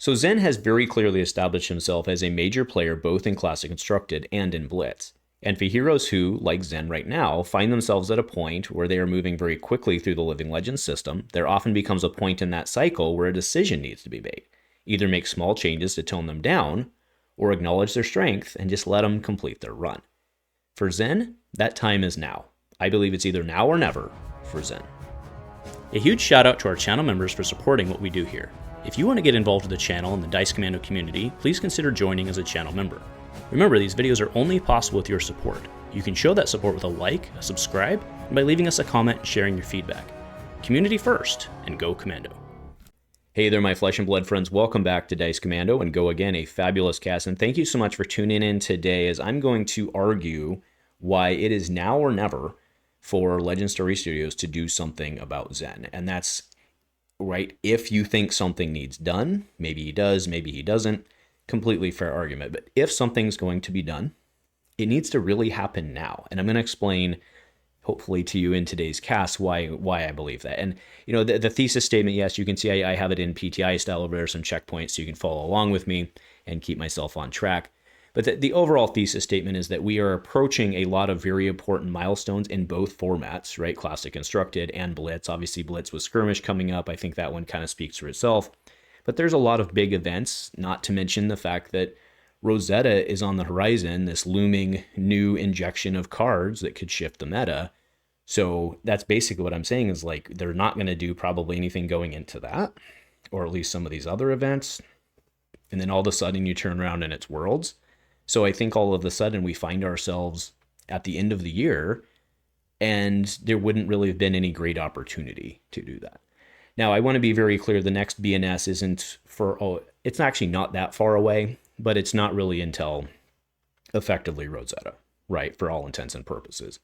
So Zen has very clearly established himself as a major player both in Classic Constructed and in Blitz. And for heroes who, like Zen right now, find themselves at a point where they are moving very quickly through the Living Legends system, there often becomes a point in that cycle where a decision needs to be made. Either make small changes to tone them down, or acknowledge their strength and just let them complete their run. For Zen, that time is now. I believe it's either now or never for Zen. A huge shout out to our channel members for supporting what we do here. If you want to get involved with the channel and the Dice Commando community, please consider joining as a channel member. Remember, these videos are only possible with your support. You can show that support with a like, a subscribe, and by leaving us a comment and sharing your feedback. Community first, and go Commando. Hey there, my flesh and blood friends. Welcome back to Dice Commando and Go Again, a fabulous cast. And thank you so much for tuning in today as I'm going to argue why it is now or never for Legend Story Studios to do something about Zen. And that's right. If you think something needs done, maybe he does, maybe he doesn't. Completely fair argument. But if something's going to be done, it needs to really happen now. And I'm going to explain, hopefully to you in today's cast, why I believe that. And, you know, the thesis statement, yes, you can see I have it in PTI style over there, some checkpoints so you can follow along with me and keep myself on track. But the overall thesis statement is that we are approaching a lot of very important milestones in both formats, right? Classic Constructed and Blitz. Obviously, Blitz with Skirmish coming up. I think that one kind of speaks for itself. But there's a lot of big events, not to mention the fact that Rosetta is on the horizon, this looming new injection of cards that could shift the meta. So that's basically what I'm saying is like they're not going to do probably anything going into that, or at least some of these other events. And then all of a sudden you turn around and it's Worlds. So I think all of a sudden we find ourselves at the end of the year and there wouldn't really have been any great opportunity to do that. Now, I want to be very clear, the next BNS isn't it's actually not that far away, but it's not really until effectively Rosetta, right, for all intents and purposes.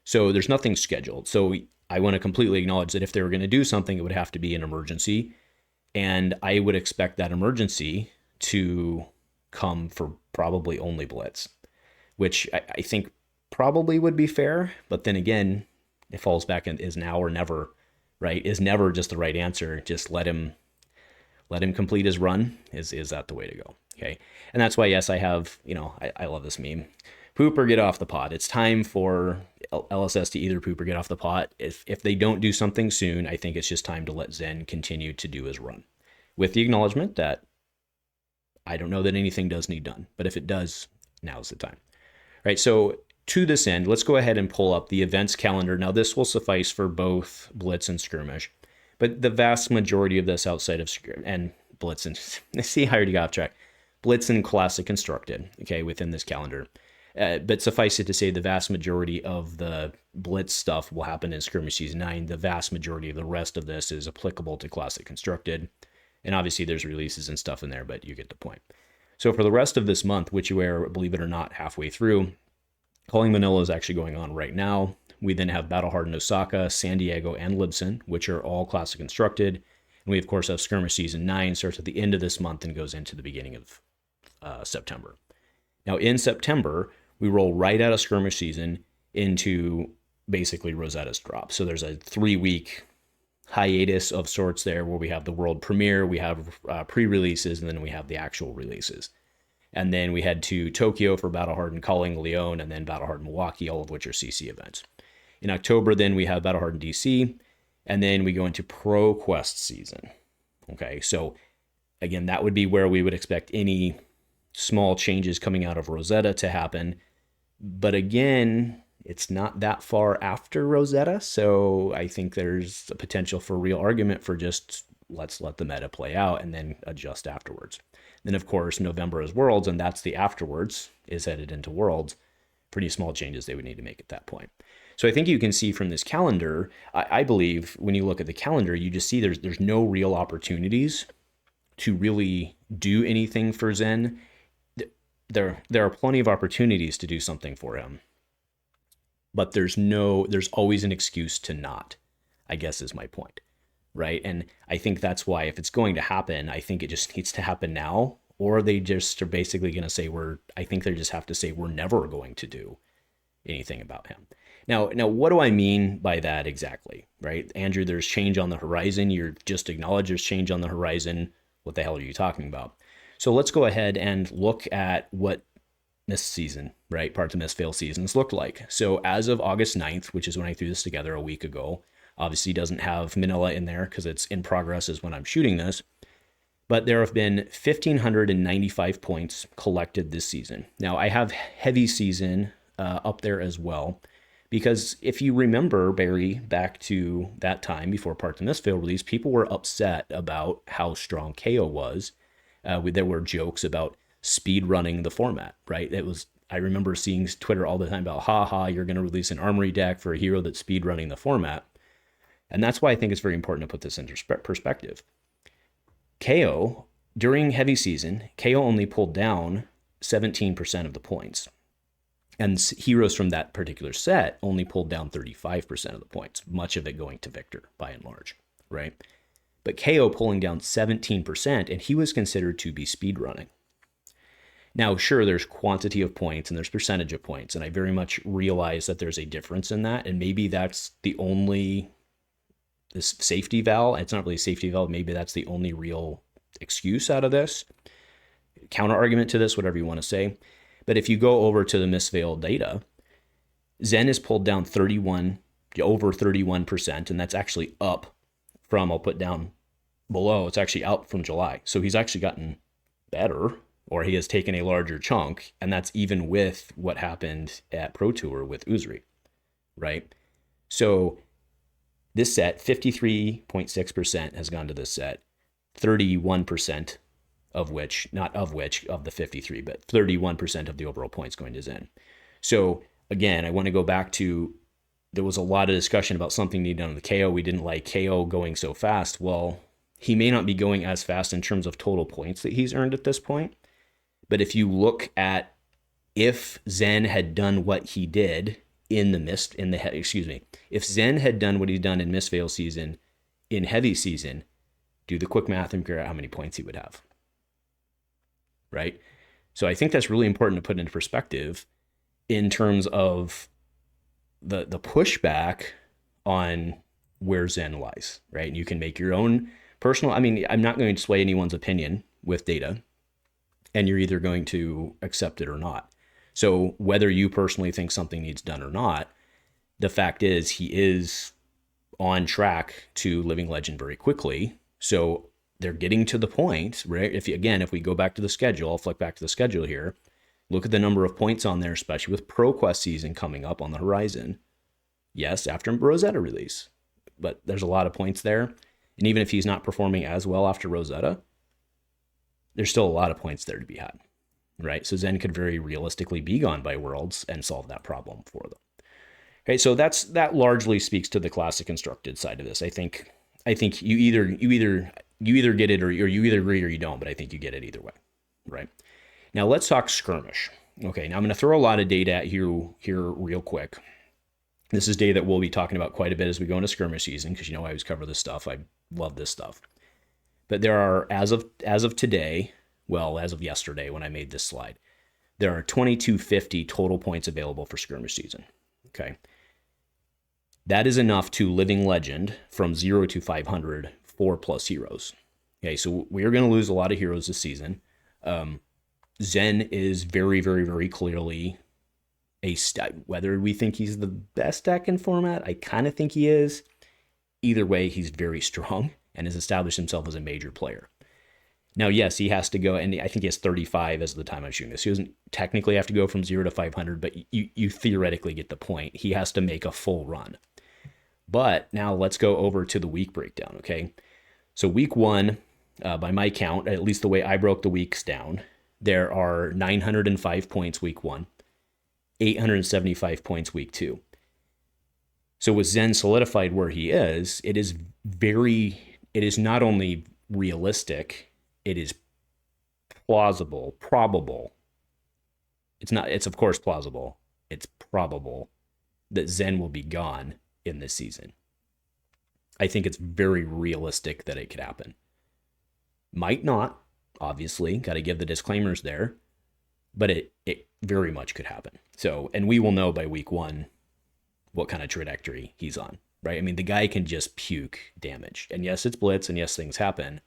So there's nothing scheduled. So I want to completely acknowledge that if they were going to do something, it would have to be an emergency. And I would expect that emergency to come for probably only Blitz, which I think probably would be fair. But then again, it falls back in is now or never. Right, is never just the right answer. Just let him complete his run. Is that the way to go? Okay, and that's why yes, I have I love this meme. Poop or get off the pot. It's time for LSS to either poop or get off the pot. If they don't do something soon, I think it's just time to let Zen continue to do his run, with the acknowledgement that I don't know that anything does need done, but if it does, now's the time. Right, so. To this end, let's go ahead and pull up the events calendar. Now, this will suffice for both Blitz and Skirmish, but the vast majority of this outside of and Blitz and see, I already got off track. Blitz and Classic Constructed, okay, within this calendar. But suffice it to say, the vast majority of the Blitz stuff will happen in Skirmish Season 9. The vast majority of the rest of this is applicable to Classic Constructed. And obviously, there's releases and stuff in there, but you get the point. So for the rest of this month, which you are, believe it or not, halfway through, Calling Manila is actually going on right now. We then have Battle Hardened Osaka, San Diego, and Libsyn, which are all Classic Constructed. And we, of course, have Skirmish Season 9, starts at the end of this month and goes into the beginning of September. Now, in September, we roll right out of Skirmish Season into basically Rosetta's drop. So there's a 3-week hiatus of sorts there where we have the world premiere, we have pre-releases, and then we have the actual releases. And then we head to Tokyo for Battle Hardened Calling Lyon, and then Battle Hardened Milwaukee, all of which are CC events. In October, then we have Battle Hardened DC, and then we go into Pro Quest season. Okay, so again, that would be where we would expect any small changes coming out of Rosetta to happen. But again, it's not that far after Rosetta, so I think there's a potential for real argument for just let's let the meta play out and then adjust afterwards. Then, of course, November is Worlds, and that's the afterwards is headed into Worlds. Pretty small changes they would need to make at that point. So I think you can see from this calendar, I believe when you look at the calendar, you just see there's no real opportunities to really do anything for Zen. There are plenty of opportunities to do something for him, but there's always an excuse to not, I guess is my point. Right. And I think that's why if it's going to happen, I think it just needs to happen now, or they just are basically going to say I think they just have to say we're never going to do anything about him. Now, what do I mean by that exactly? Right. Andrew, there's change on the horizon. You're just acknowledged there's change on the horizon. what the hell are you talking about? So let's go ahead and look at what Mist season, right? Parts of Mist fail seasons looked like. So as of August 9th, which is when I threw this together a week ago, obviously doesn't have Manila in there because it's in progress is when I'm shooting this. But there have been 1,595 points collected this season. Now I have heavy season up there as well, because if you remember, Barry, back to that time before Parts of Mist fail release, people were upset about how strong Kayo was. There were jokes about speed running the format, right? I remember seeing Twitter all the time about, you're going to release an armory deck for a hero that's speed running the format. And that's why I think it's very important to put this into perspective. Kayo, during heavy season, Kayo only pulled down 17% of the points. And heroes from that particular set only pulled down 35% of the points, much of it going to Victor by and large, right? But Kayo pulling down 17%, and he was considered to be speedrunning. Now, sure, there's quantity of points and there's percentage of points, and I very much realize that there's a difference in that, and maybe that's the only this safety valve. It's not really a safety valve. Maybe that's the only real excuse out of this. Counter argument to this, whatever you want to say. But if you go over to the Mist Veil data, Zen is pulled down over 31%, and that's actually up from, I'll put down below, it's actually out from July. So he's actually gotten better, or he has taken a larger chunk, and that's even with what happened at Pro Tour with Uzri, right? So this set, 53.6% has gone to this set, 31% of the 53, but 31% of the overall points going to Zen. So again, I want to go back to, there was a lot of discussion about something needed on the KO. We didn't like KO going so fast. Well, he may not be going as fast in terms of total points that he's earned at this point. But if you look at if Zen had done what he did if Zen had done what he's done in Mist Veil season, in heavy season, do the quick math and figure out how many points he would have. Right? So I think that's really important to put into perspective in terms of the pushback on where Zen lies, right? And you can make your own personal, I'm not going to sway anyone's opinion with data, and you're either going to accept it or not. So whether you personally think something needs done or not, the fact is he is on track to Living Legend very quickly. So they're getting to the point, right? If we go back to the schedule, I'll flick back to the schedule here. Look at the number of points on there, especially with ProQuest season coming up on the horizon. Yes, after Rosetta release, but there's a lot of points there. And even if he's not performing as well after Rosetta, there's still a lot of points there to be had, right? So Zen could very realistically be gone by Worlds and solve that problem for them. Okay, so that largely speaks to the classic constructed side of this. I think you either get it or you either agree or you don't, but I think you get it either way, right? Now let's talk skirmish. Okay, now I'm going to throw a lot of data at you here real quick. This is data that we'll be talking about quite a bit as we go into skirmish season, because I always cover this stuff. I love this stuff. But there are, as of today, well, as of yesterday when I made this slide, there are 2,250 total points available for skirmish season. Okay. That is enough to Living Legend from 0 to 500, 4+ heroes. Okay, so we are going to lose a lot of heroes this season. Zen is very, very, very clearly whether we think he's the best deck in format, I kind of think he is. Either way, he's very strong and has established himself as a major player. Now, yes, he has to go, and I think he has 35 as of the time I'm shooting this. He doesn't technically have to go from 0 to 500, but you theoretically get the point. He has to make a full run. But now let's go over to the week breakdown, okay? So week 1, by my count, at least the way I broke the weeks down, there are 905 points week 1, 875 points week 2. So with Zen solidified where he is, it is not only realistic, it is probable. It's of course plausible. It's probable that Zen will be gone in this season. I think it's very realistic that it could happen. Might not, obviously, got to give the disclaimers there, but it very much could happen. So, and we will know by week 1 what kind of trajectory he's on, right? The guy can just puke damage. And yes, it's Blitz, and yes, things happen,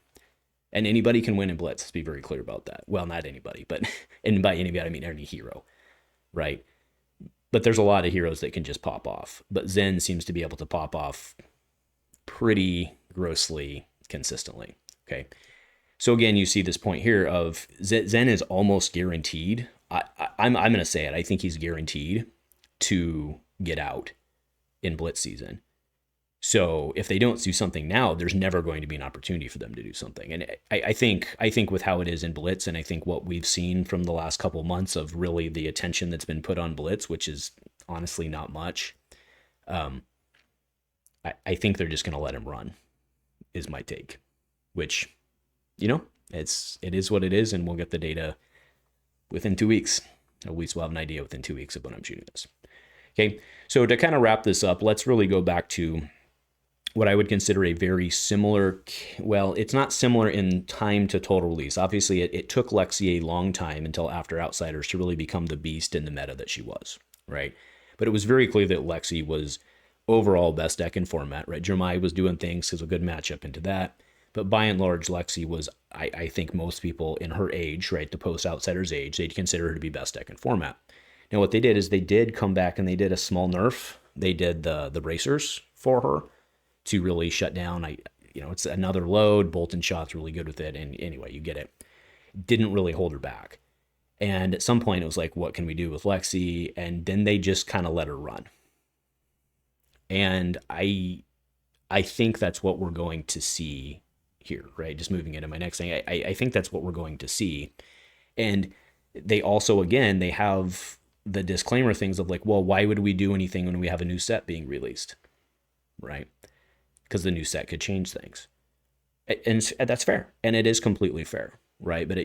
And anybody can win in Blitz. Let's be very clear about that. Well, not anybody, but and by anybody, I mean any hero, right? But there's a lot of heroes that can just pop off. But Zen seems to be able to pop off pretty grossly consistently, okay? So again, you see this point here of Zen is almost guaranteed. I'm going to say it. I think he's guaranteed to get out in Blitz season. So if they don't do something now, there's never going to be an opportunity for them to do something. And I think with how it is in Blitz, and I think what we've seen from the last couple of months of really the attention that's been put on Blitz, which is honestly not much, I think they're just going to let him run, is my take. Which, you know, it is what it is, and we'll get the data within 2 weeks. At least we'll have an idea within 2 weeks of when I'm shooting this. Okay, so to kind of wrap this up, let's really go back to what I would consider a very similar, well, it's not similar in time to total release. Obviously, it took Lexi a long time until after Outsiders to really become the beast in the meta that she was, right? But it was very clear that Lexi was overall best deck in format, right? Jeremiah was doing things because a good matchup into that. But by and large, Lexi was, I think most people in her age, right, the post-Outsiders age, they'd consider her to be best deck in format. Now, what they did is they did come back and they did a small nerf. They did the bracers for her to really shut down. It's another load. Boltyn shot's really good with it. And anyway, you get it. Didn't really hold her back. And at some point, it was like, what can we do with Lexi? And then they just kind of let her run. And I think that's what we're going to see here, right? Just moving into my next thing. I think that's what we're going to see. And they also, again, they have the disclaimer things of like, well, why would we do anything when we have a new set being released, right? Because the new set could change things. And that's fair. And it is completely fair, right? But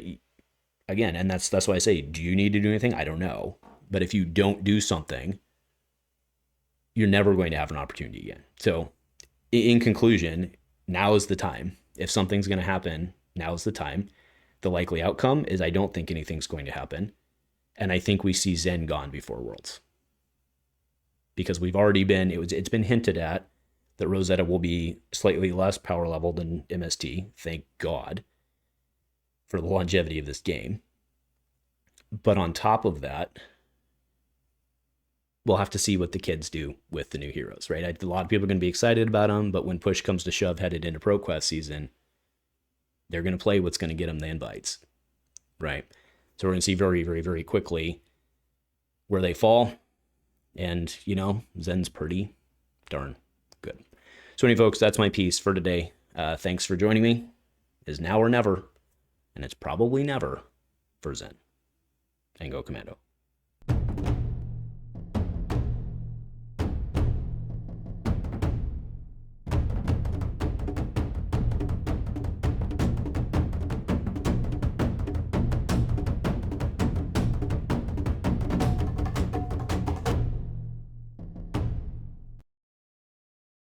again, and that's why I say, do you need to do anything? I don't know. But if you don't do something, you're never going to have an opportunity again. So in conclusion, now is the time. If something's going to happen, now is the time. The likely outcome is I don't think anything's going to happen. And I think we see Zen gone before Worlds. Because we've already been, it's been hinted at that Rosetta will be slightly less power level than MST, thank God, for the longevity of this game. But on top of that, we'll have to see what the kids do with the new heroes, right? A lot of people are going to be excited about them, but when push comes to shove headed into ProQuest season, they're going to play what's going to get them the invites, right? So we're going to see very, very, very quickly where they fall. And, Zen's pretty darn good. So anyway, folks, that's my piece for today. Thanks for joining me. Is now or never, and it's probably never for Zen. And go Commando.